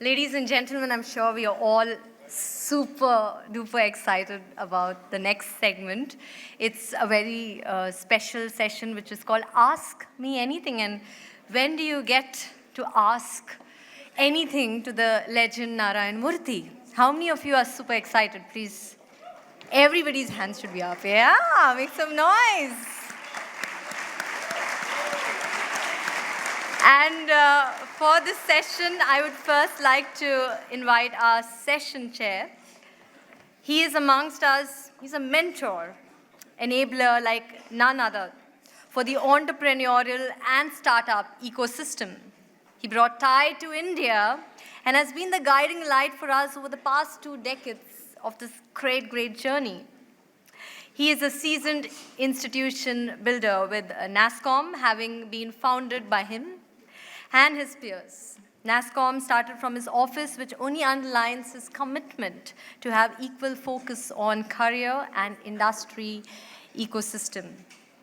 Ladies and gentlemen, I'm sure we are all super duper excited about the next segment. It's a very special session which is called Ask Me Anything. And when do you get to ask anything to the legend Narayana Murthy? How many of you are super excited? Please, everybody's hands should be up. Yeah, make some noise. And for this session, I would first like to invite our session chair. He is amongst us, he's a mentor, enabler like none other for the entrepreneurial and startup ecosystem. He brought TiE to India and has been the guiding light for us over the past 2 decades of this great journey. He is a seasoned institution builder with NASSCOM, having been founded by him and his peers. NASSCOM started from his office, which only underlines his commitment to have equal focus on career and industry ecosystem.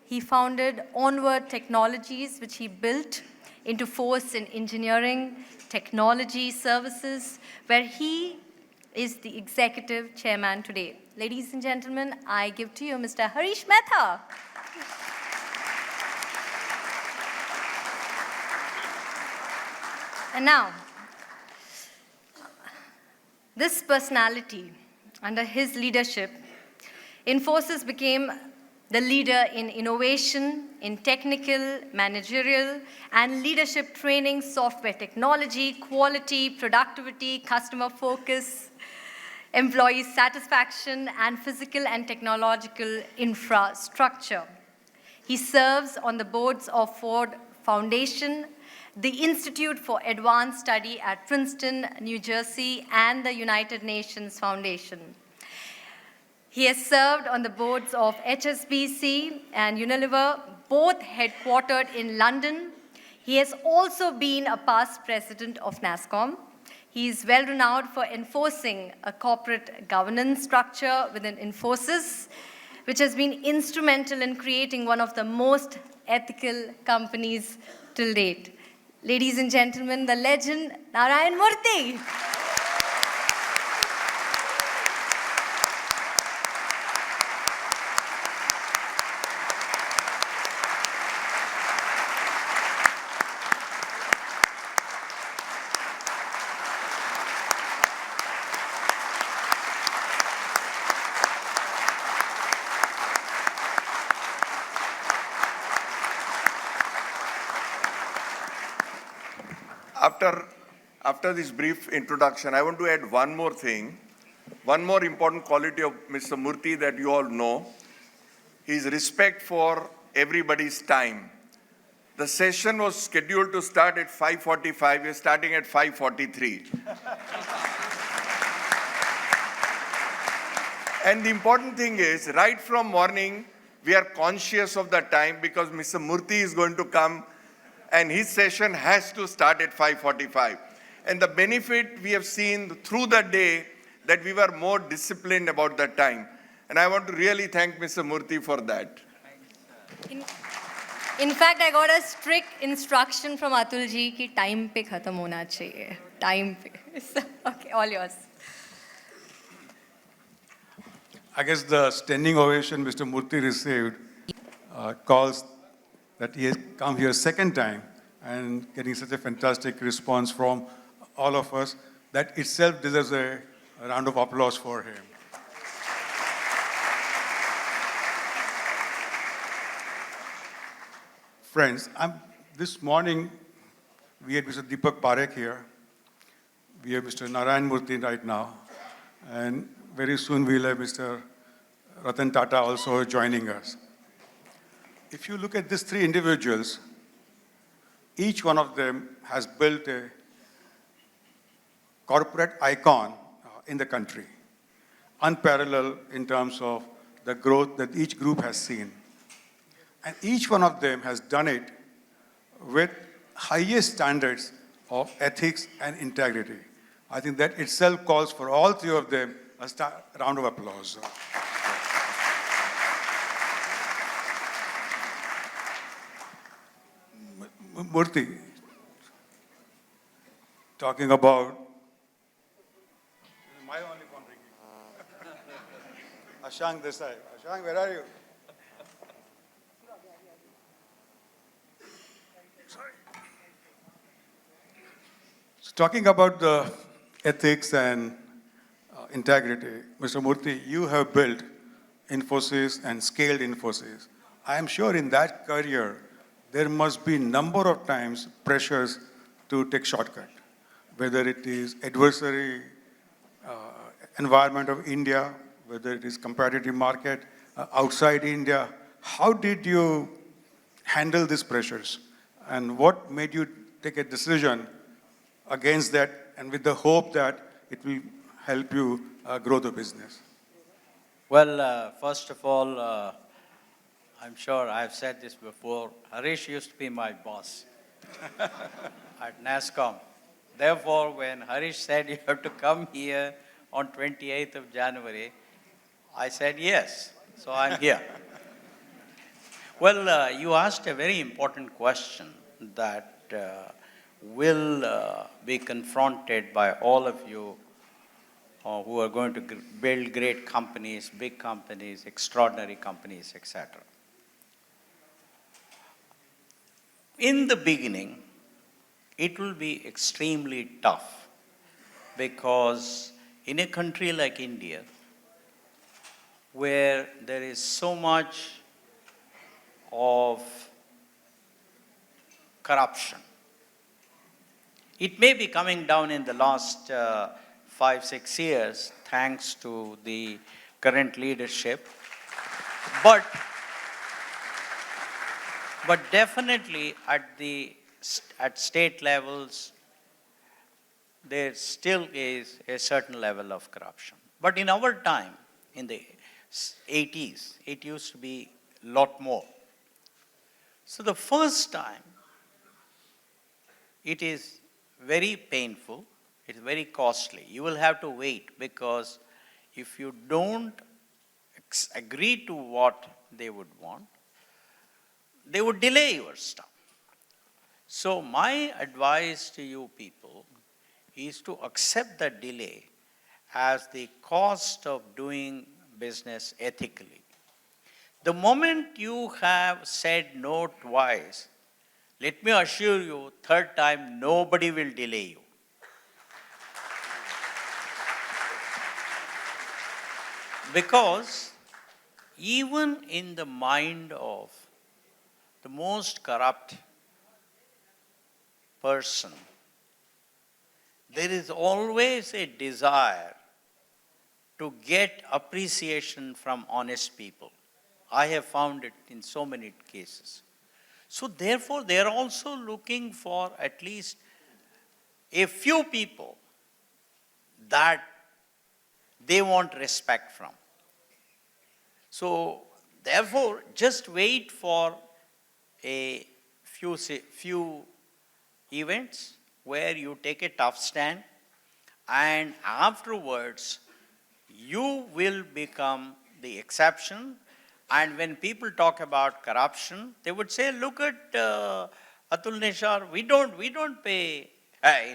He founded Onward Technologies, which he built into force in engineering, technology services, where he is the executive chairman today. Ladies and gentlemen, I give to you Mr. Harish Mehta. And now, this personality, under his leadership, Infosys became the leader in innovation, in technical, managerial, and leadership training, software technology, quality, productivity, customer focus, employee satisfaction, and physical and technological infrastructure. He serves on the boards of Ford Foundation, the Institute for Advanced Study at Princeton, New Jersey, and the United Nations Foundation. He has served on the boards of HSBC and Unilever, both headquartered in London. He has also been a past president of NASSCOM. He is well renowned for enforcing a corporate governance structure within Infosys, which has been instrumental in creating one of the most ethical companies till date. Ladies and gentlemen, the legend Narayana Murthy. After this brief introduction, I want to add one more thing, one more important quality of Mr. Murthy that you all know, his respect for everybody's time. The session was scheduled to start at 5:45, we're starting at 5:43. And the important thing is, right from morning, we are conscious of the time because Mr. Murthy is going to come and his session has to start at 5:45. And the benefit we have seen through the day that we were more disciplined about the time. And I want to really thank Mr. Murthy for that. In fact, I got a strict instruction from Atul ji कि time पे खत्म होना चाहिए. Time पे. Okay, all yours. I guess the standing ovation Mr. Murthy received calls that he has come here second time and getting such a fantastic response from all of us. That itself deserves a round of applause for him. Friends, this morning we had Mr. Deepak Parekh here. We have Mr. Narayana Murthy right now. And very soon we'll have Mr. Ratan Tata also joining us. If you look at these three individuals, each one of them has built a corporate icon in the country, unparalleled in terms of the growth that each group has seen. And each one of them has done it with highest standards of ethics and integrity. I think that itself calls for all three of them a round of applause. Murthy, talking about My only phone ringing. Ashang Desai. Ashang, where are you? Sorry. So talking about the ethics and integrity, Mr. Murthy, you have built Infosys and scaled Infosys. I am sure in that career, there must be number of times pressures to take shortcut, whether it is adversary environment of India, whether it is competitive market outside India. How did you handle these pressures? And what made you take a decision against that and with the hope that it will help you grow the business? Well, first of all, I'm sure I've said this before. Harish used to be my boss at NASCOM. Therefore, when Harish said you have to come here on 28th of January, I said yes. So I'm here. Well, you asked a very important question that will be confronted by all of you who are going to build great companies, big companies, extraordinary companies, etc. In the beginning, it will be extremely tough because in a country like India, where there is so much of corruption, it may be coming down in the last 5-6 years thanks to the current leadership, but definitely at state levels, there still is a certain level of corruption. But in our time, in the 80s, it used to be a lot more. So the first time, it is very painful, it's very costly. You will have to wait because if you don't agree to what they would want, they would delay your stuff. So my advice to you people is to accept the delay as the cost of doing business ethically. The moment you have said no twice, let me assure you, third time, nobody will delay you. Because even in the mind of the most corrupt person, there is always a desire to get appreciation from honest people. I have found it in so many cases. So therefore, they are also looking for at least a few people that they want respect from. So therefore, just wait for a few events where you take a tough stand, and afterwards you will become the exception. And when people talk about corruption, they would say, look at Atul Nishar, we don't pay,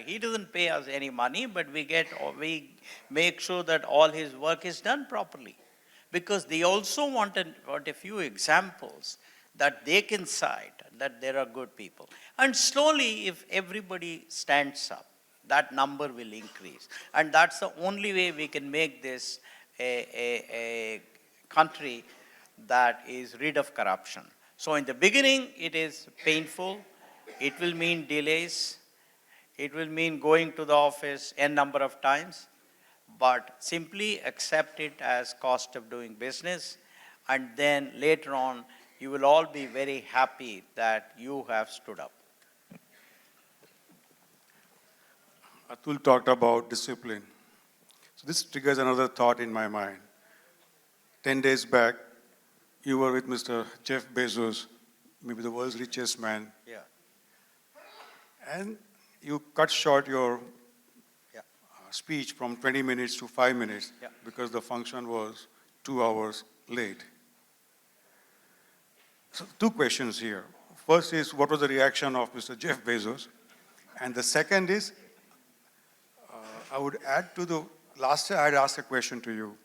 he doesn't pay us any money, but we make sure that all his work is done properly. Because they also want a few examples that they can cite, that there are good people. And slowly, if everybody stands up, that number will increase. And that's the only way we can make this a country that is rid of corruption. So in the beginning, it is painful. It will mean delays. It will mean going to the office n number of times. But simply accept it as cost of doing business. And then later on, you will all be very happy that you have stood up. Atul talked about discipline. So this triggers another thought in my mind. 10 days back, you were with Mr. Jeff Bezos, maybe the world's richest man. Yeah. And you cut short your speech from 20 minutes to 5 minutes because the function was 2 hours late. So 2 questions here. First is, what was the reaction of Mr. Jeff Bezos? And the second is, I would add to the last year I had asked a question to you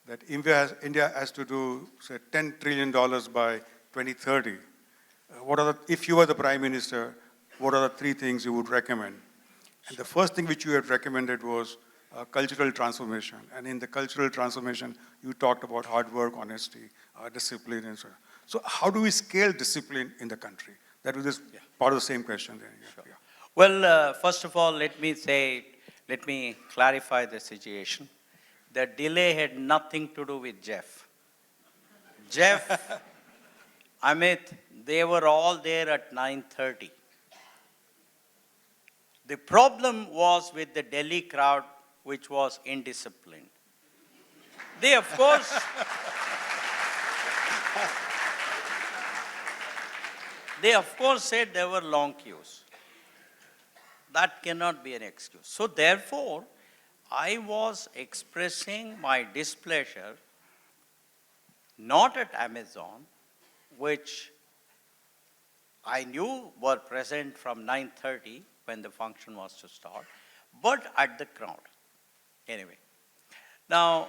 that India has to do, say, $10 trillion by 2030. If you were the Prime Minister, what are the three things you would recommend? And the first thing which you had recommended was cultural transformation. And in the cultural transformation, you talked about hard work, honesty, discipline, and so on. So how do we scale discipline in the country? That was just part of the same question. Then. Sure. Yeah. Well, first of all, let me clarify the situation. The delay had nothing to do with Jeff. Jeff, Amit, they were all there at 9:30. The problem was with the Delhi crowd, which was indisciplined. They, of course, said there were long queues. That cannot be an excuse. So therefore, I was expressing my displeasure not at Amazon, which I knew were present from 9:30 when the function was to start, but at the crowd. Anyway, now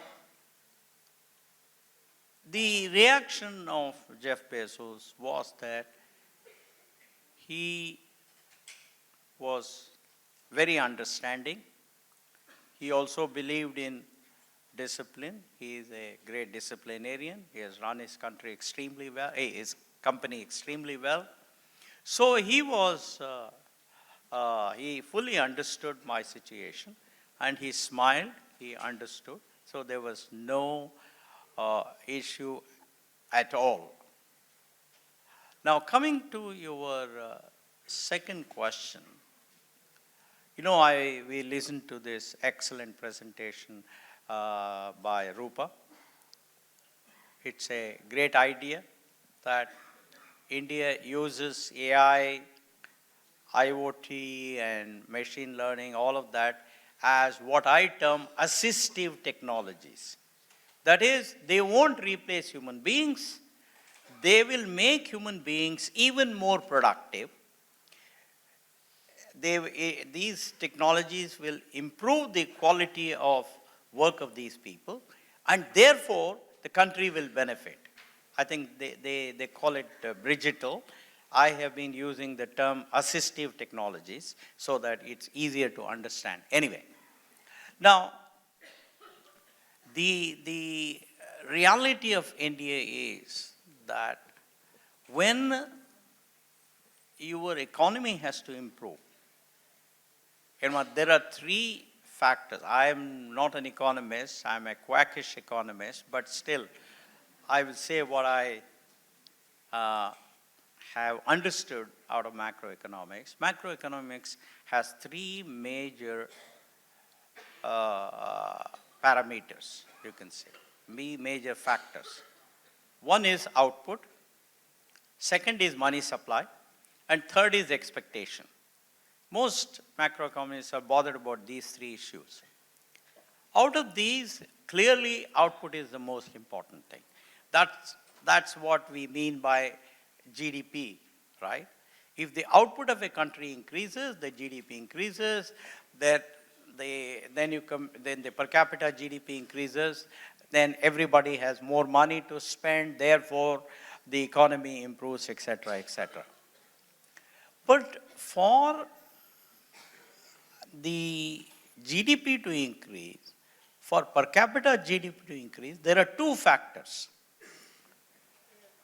the reaction of Jeff Bezos was that he was very understanding. He also believed in discipline. He is a great disciplinarian. He has run his country extremely well, his company extremely well. So he fully understood my situation, and he smiled. He understood. So there was no issue at all. Now, coming to your second question, we listened to this excellent presentation by Rupa. It's a great idea that India uses AI, IoT, and machine learning, all of that, as what I term assistive technologies. That is, they won't replace human beings. They will make human beings even more productive. These technologies will improve the quality of work of these people, and therefore the country will benefit. I think they call it digital. I have been using the term assistive technologies so that it's easier to understand. Anyway, now the reality of India is that when your economy has to improve, there are three factors. I am not an economist, I'm a quackish economist, but still, I will say what I have understood out of macroeconomics. Macroeconomics has three major parameters, you can say, major factors. One is output, second is money supply, and third is expectation. Most macroeconomists are bothered about these three issues. Out of these, clearly output is the most important thing. That's what we mean by GDP, right? If the output of a country increases, the GDP increases, then the per capita GDP increases, then everybody has more money to spend, therefore the economy improves, etc., etc. But for the GDP to increase, for per capita GDP to increase, there are two factors.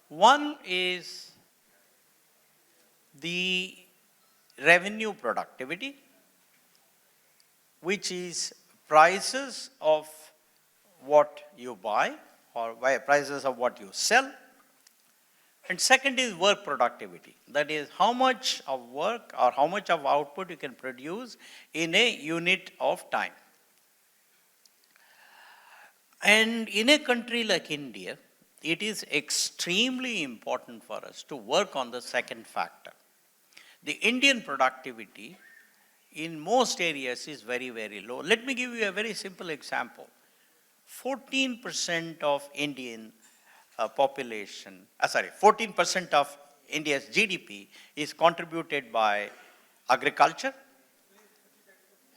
One is the revenue productivity, which is prices of what you buy or prices of what you sell. And second is work productivity. That is how much of work or how much of output you can produce in a unit of time. And in a country like India, it is extremely important for us to work on the second factor. The Indian productivity in most areas is very, very low. Let me give you a very simple example. 14% of Indian population, 14% of India's GDP is contributed by agriculture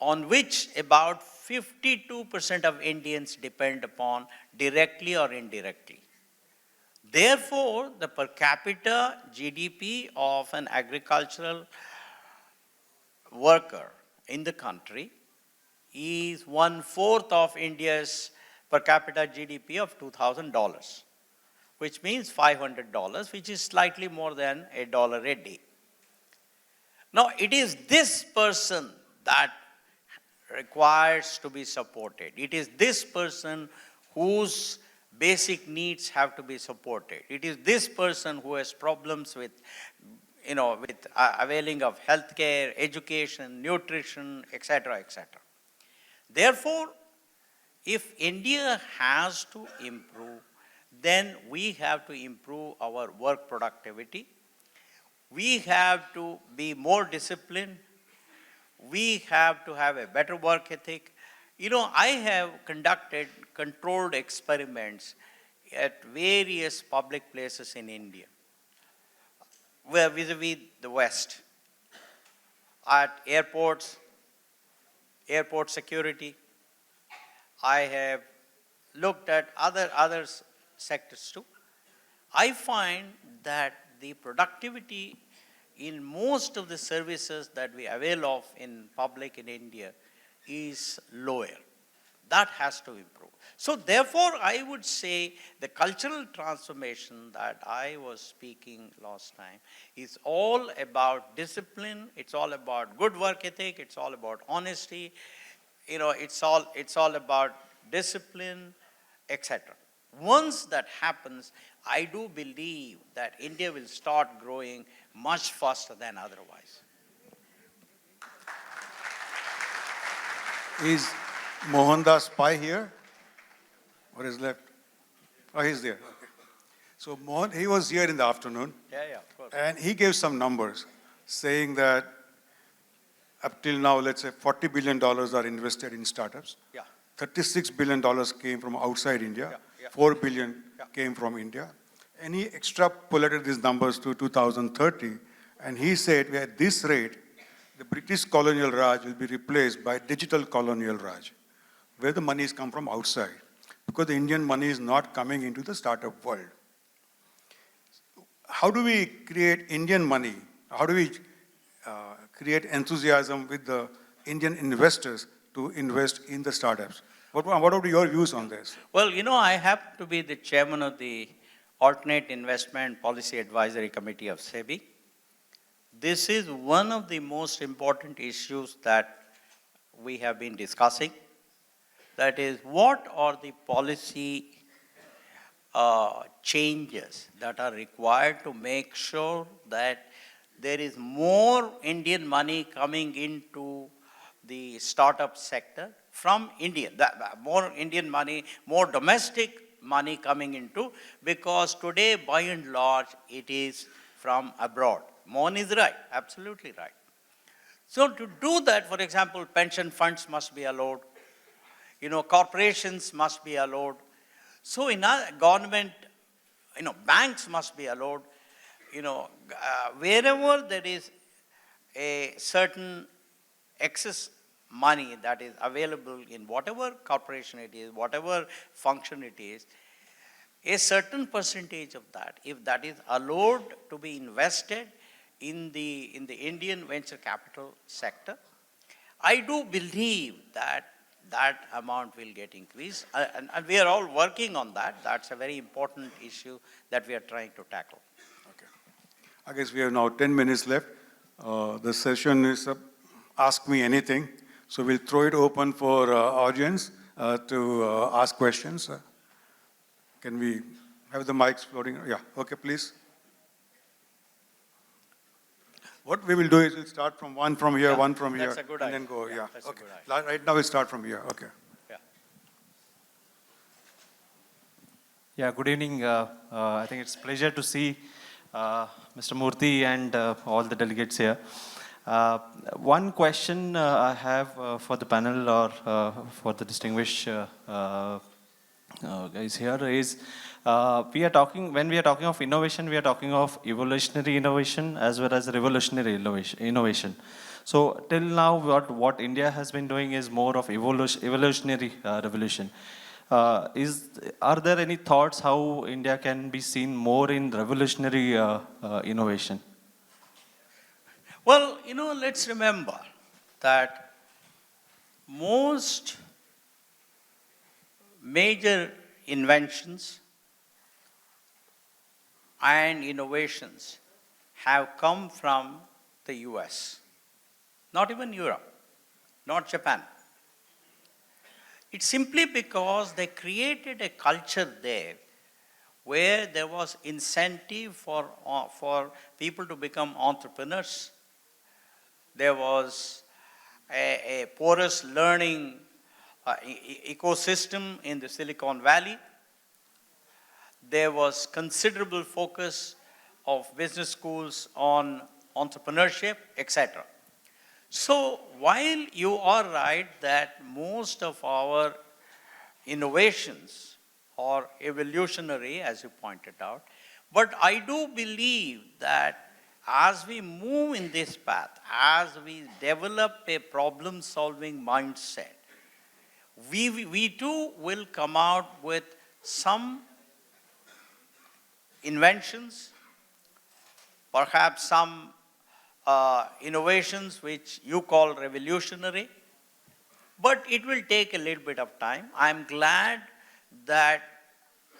on which about 52% of Indians depend upon directly or indirectly. Therefore, the per capita GDP of an agricultural worker in the country is 1/4 of India's per capita GDP of $2,000, which means $500, which is slightly more than $1 a day. Now, it is this person that requires to be supported. It is this person whose basic needs have to be supported. It is this person who has problems with, with availing of healthcare, education, nutrition, etc., etc. Therefore, if India has to improve, then we have to improve our work productivity. We have to be more disciplined. We have to have a better work ethic. I have conducted controlled experiments at various public places in India, where vis-a-vis the West, at airports, airport security. I have looked at other sectors too. I find that the productivity in most of the services that we avail of in public in India is lower. That has to improve. So therefore, I would say the cultural transformation that I was speaking last time is all about discipline, it's all about good work ethic, it's all about honesty, it's all about discipline, etc. Once that happens, I do believe that India will start growing much faster than otherwise. Is Mohandas Pai here? Or is left? Oh, he's there. Okay. So he was here in the afternoon. Yeah, of course. And he gave some numbers saying that up till now, let's say $40 billion are invested in startups. Yeah. $36 billion came from outside India. Yeah. $4 billion came from India. And he extrapolated these numbers to 2030. And he said, at this rate, the British colonial Raj will be replaced by digital colonial Raj, where the monies come from outside, because the Indian money is not coming into the startup world. How do we create Indian money? How do we create enthusiasm with the Indian investors to invest in the startups? What are your views on this? Well, I happen to be the chairman of the Alternate Investment Policy Advisory Committee of SEBI. This is one of the most important issues that we have been discussing. That is, what are the policy changes that are required to make sure that there is more Indian money coming into the startup sector from India, more Indian money, more domestic money coming into, because today, by and large, it is from abroad. Mohan is right, absolutely right. So to do that, for example, pension funds must be allowed, corporations must be allowed. So in our government, banks must be allowed, wherever there is a certain excess money that is available in whatever corporation it is, whatever function it is, a certain percentage of that, if that is allowed to be invested in the Indian venture capital sector, I do believe that that amount will get increased. And we are all working on that. That's a very important issue that we are trying to tackle. Okay. I guess we have now 10 minutes left. The session is Ask Me Anything. So we'll throw it open for audience to ask questions. Can we have the mics floating? Yeah, okay, please. What we will do is we'll start from one from here, one from here, that's a good and idea. then go, yeah. That's Okay. a good idea. Right now we'll start from here, okay. Yeah, good evening. I think it's a pleasure to see Mr. Murthy and all the delegates here. One question I have for the panel or for the distinguished guys here is, when we are talking of innovation, we are talking of evolutionary innovation as well as revolutionary innovation. So till now, what India has been doing is more of evolutionary revolution. Are there any thoughts how India can be seen more in revolutionary innovation? Well, let's remember that most major inventions and innovations have come from the US, not even Europe, not Japan. It's simply because they created a culture there where there was incentive for people to become entrepreneurs. There was a porous learning ecosystem in the Silicon Valley. There was considerable focus of business schools on entrepreneurship, etc. So while you are right that most of our innovations are evolutionary, as you pointed out, but I do believe that as we move in this path, as we develop a problem-solving mindset, we too will come out with some inventions, perhaps some innovations which you call revolutionary, but it will take a little bit of time. I'm glad that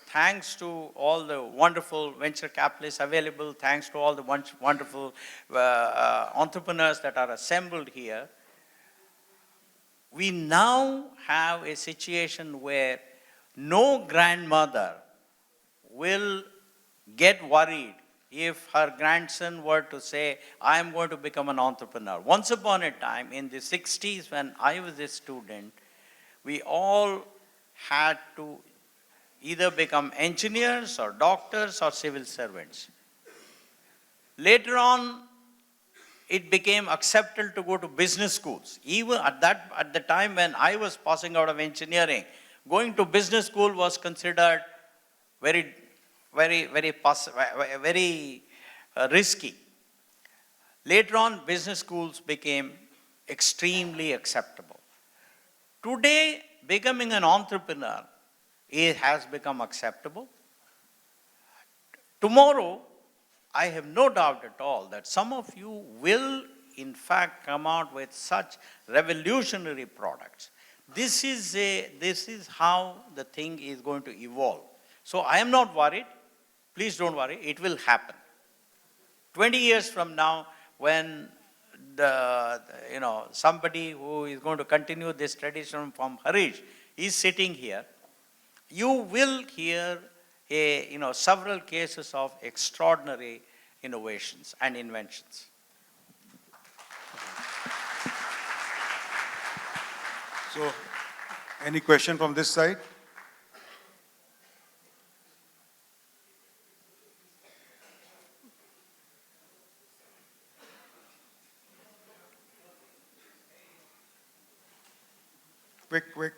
thanks to all the wonderful venture capitalists available, thanks to all the wonderful entrepreneurs that are assembled here, we now have a situation where no grandmother will get worried if her grandson were to say, I am going to become an entrepreneur. Once upon a time, in the 60s when I was a student, we all had to either become engineers or doctors or civil servants. Later on, it became acceptable to go to business schools. Even at the time when I was passing out of engineering, going to business school was considered very risky. Later on, business schools became extremely acceptable. Today, becoming an entrepreneur, it has become acceptable. Tomorrow, I have no doubt at all that some of you will, in fact, come out with such revolutionary products. This is how the thing is going to evolve. So I am not worried. Please don't worry. It will happen. 20 years from now, when somebody who is going to continue this tradition from Harish is sitting here, you will hear several cases of extraordinary innovations and inventions. So, any question from this side? Quick.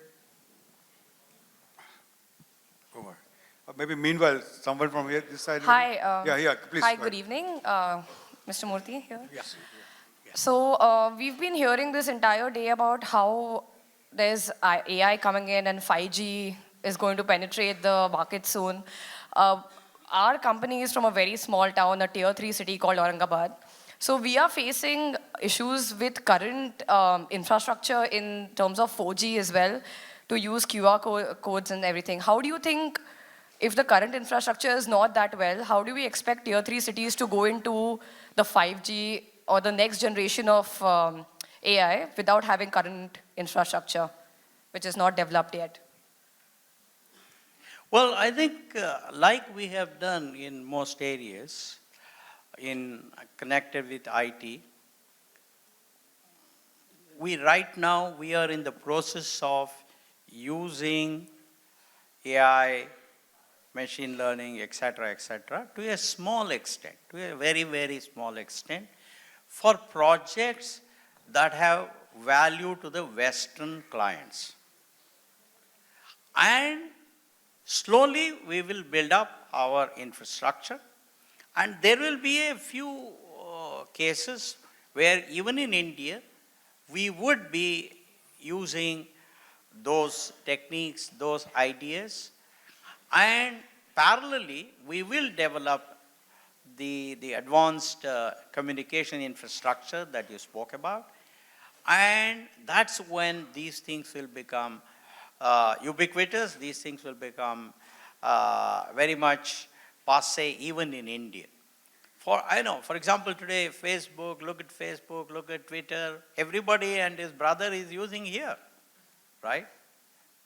Over. Maybe meanwhile, someone from here, this side. Hi. Yeah, please. Hi, good evening. Mr. Murthy here. Yes. So we've been hearing this entire day about how there's AI coming in and 5G is going to penetrate the market soon. Our company is from a very small town, a tier 3 city called Aurangabad. So we are facing issues with current infrastructure in terms of 4G as well, to use QR codes and everything. How do you think, if the current infrastructure is not that well, how do we expect tier 3 cities to go into the 5G or the next generation of AI without having current infrastructure, which is not developed yet? Well, I think like we have done in most areas, connected with IT, right now we are in the process of using AI, machine learning, etc., to a small extent, to a very, very small extent, for projects that have value to the Western clients. And slowly we will build up our infrastructure, and there will be a few cases where even in India, we would be using those techniques, those ideas, and parallelly, we will develop the advanced communication infrastructure that you spoke about. And that's when these things will become ubiquitous, these things will become very much passe even in India. For example, today, Facebook, look at Twitter, everybody and his brother is using here, right?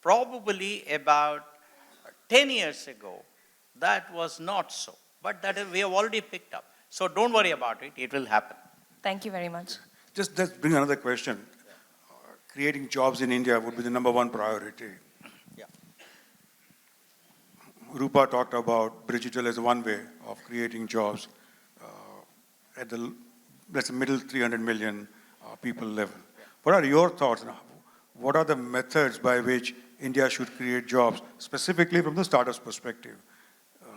Probably about 10 years ago, that was not so. But we have already picked up. So don't worry about it, it will happen. Thank you very much. Just let's bring another question. Creating jobs in India would be the number one priority. Yeah. Rupa talked about digital as one way of creating jobs at the, let's say, middle 300 million people level. What are your thoughts now? What are the methods by which India should create jobs, specifically from the startups perspective?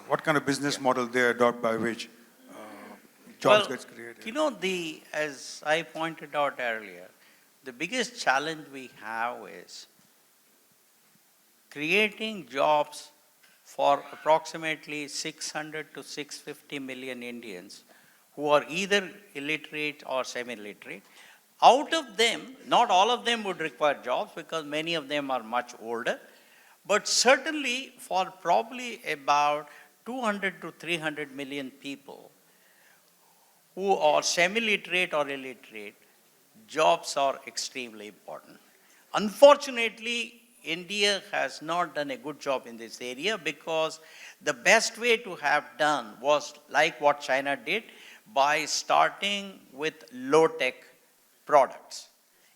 What kind of business model they adopt by which jobs gets created? You know, as I pointed out earlier, the biggest challenge we have is creating jobs for approximately 600 to 650 million Indians who are either illiterate or semi-literate. Out of them, not all of them would require jobs because many of them are much older, but certainly for probably about 200 to 300 million people who are semi-literate or illiterate, jobs are extremely important. Unfortunately, India has not done a good job in this area because the best way to have done was like what China did by starting with low-tech products.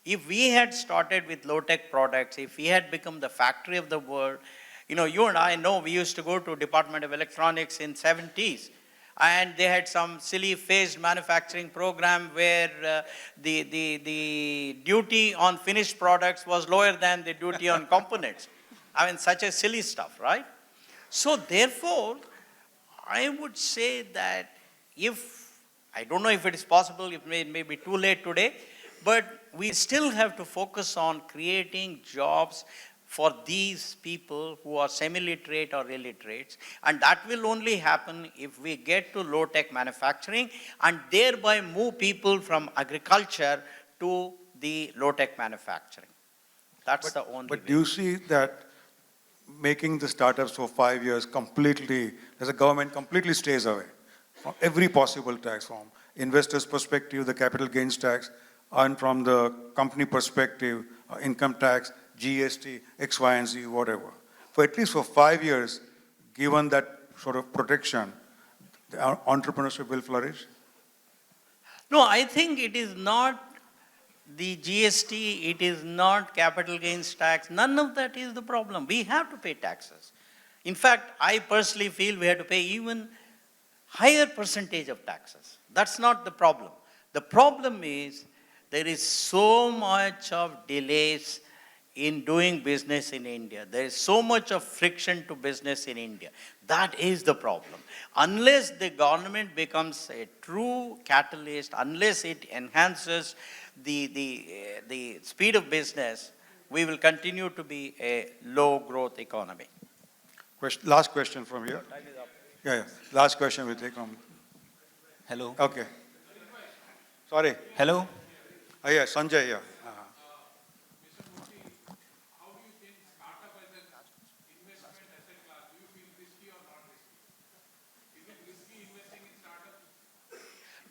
If we had started with low-tech products, if we had become the factory of the world, you and I know we used to go to Department of Electronics in 70s, and they had some silly phased manufacturing program where the duty on finished products was lower than the duty on components. I mean, such a silly stuff, right? So therefore, I would say that I don't know if it is possible, it may be too late today, but we still have to focus on creating jobs for these people who are semi-literate or illiterates, and that will only happen if we get to low-tech manufacturing and thereby move people from agriculture to the low-tech manufacturing. That's the only way. But do you see that making the startups for 5 years completely, as a government, completely stays away from every possible tax form? Investors' perspective, the capital gains tax, and from the company perspective, income tax, GST, X, Y, and Z, whatever. For at least for 5 years, given that sort of protection, the entrepreneurship will flourish? No, I think it is not the GST, it is not capital gains tax. None of that is the problem. We have to pay taxes. In fact, I personally feel we have to pay even higher percentage of taxes. That's not the problem. The problem is there is so much of delays in doing business in India. There is so much of friction to business in India. That is the problem. Unless the government becomes a true catalyst, unless it enhances the speed of business, we will continue to be a low growth economy. Last question from here. Yeah. Last question we take from. Hello. Okay. Sorry. Hello. Yeah, Sanjay, yeah.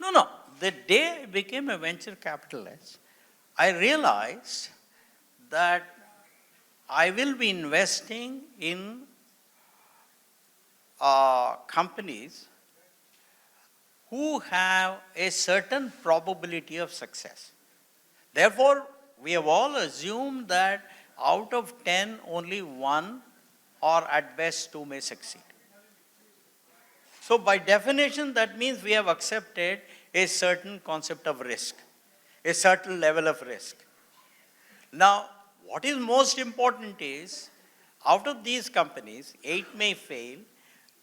No. The day I became a venture capitalist, I realized that I will be investing in companies who have a certain probability of success. Therefore, we have all assumed that out of 10, only 1 or at best 2 may succeed. So by definition, that means we have accepted a certain concept of risk, a certain level of risk. Now, what is most important is, out of these companies, 8 may fail,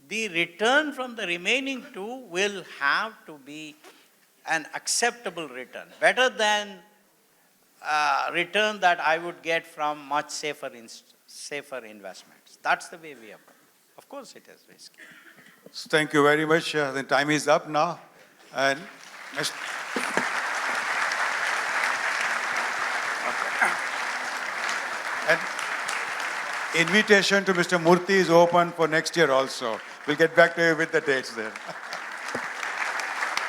the return from the remaining 2 will have to be an acceptable return, better than return that I would get from much safer investments. That's the way we approach. Of course, it is risky. So thank you very much. The time is up now. And and invitation to Mr. Murthy is open for next year also. We'll get back to you with the dates there.